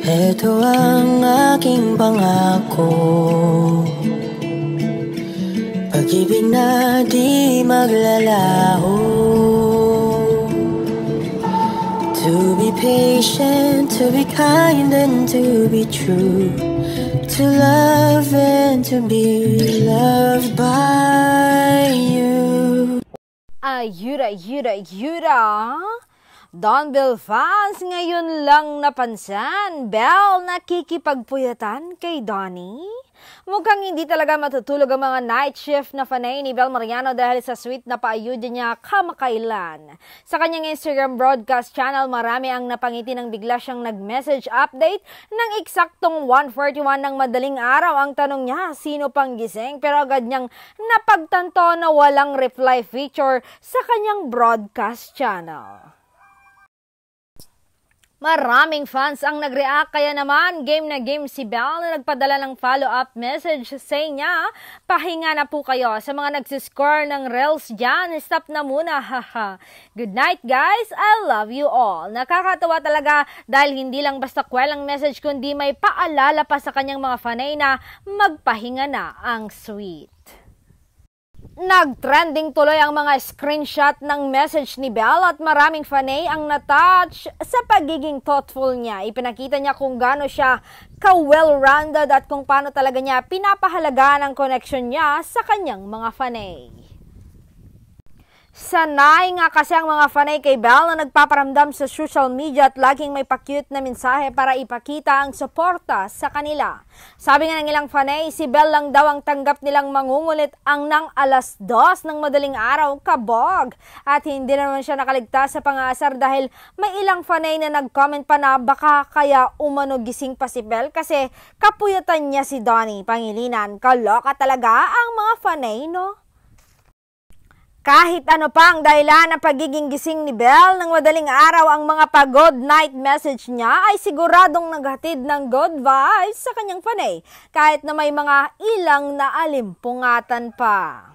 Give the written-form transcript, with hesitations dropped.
Ito ang aking pangako, pag-ibig na di maglalaho. To be patient, to be kind and to be true, to love and to be loved by you. Ayura. Don Bell fans, ngayon lang napansin, Bell nakikipagpuyatan kay Donnie? Mukhang hindi talaga matutulog ang mga night shift na fanay ni Bel Mariano dahil sa sweet na paayuda niya kamakailan. Sa kanyang Instagram broadcast channel, marami ang napangiti nang bigla siyang nag-message update ng eksaktong 1:41 ng madaling araw. Ang tanong niya, sino pang gising? Pero agad niyang napagtanto na walang reply feature sa kanyang broadcast channel. Maraming fans ang nag-react, kaya naman game na game si Bel na nagpadala ng follow-up message sa niya, pahinga na po kayo. Sa mga nagsiscore ng reels dyan, stop na muna, haha. Good night guys, I love you all. Nakakatawa talaga dahil hindi lang basta kwelang message kundi may paalala pa sa kanyang mga fanay na magpahinga na ang sweet. Nag-trending tuloy ang mga screenshot ng message ni Bel at maraming fanay ang natouch sa pagiging thoughtful niya. Ipinakita niya kung gaano siya ka-well-rounded at kung paano talaga niya pinapahalagaan ang connection niya sa kanyang mga fanay. Sanay nga kasi ang mga fanay kay Bel na nagpaparamdam sa social media at laging may pa-cute na mensahe para ipakita ang suporta sa kanila. Sabi nga ng ilang fanay, si Bel lang daw ang tanggap nilang mangungulit ang nang 2:00 ng madaling araw, kabog. At hindi naman siya nakaligtas sa pang-aasar dahil may ilang fanay na nag-comment pa na baka kaya umano gising pa si Bel kasi kapuyatan niya si Donnie Pangilinan. Kaloka talaga ang mga fanay, no? Kahit ano pa ang dahilan ng pagiging gising ni Bel ng madaling araw, ang mga pagod night message niya ay siguradong naghatid ng good vibes sa kanyang fanay kahit na may mga ilang na alimpungatan pa.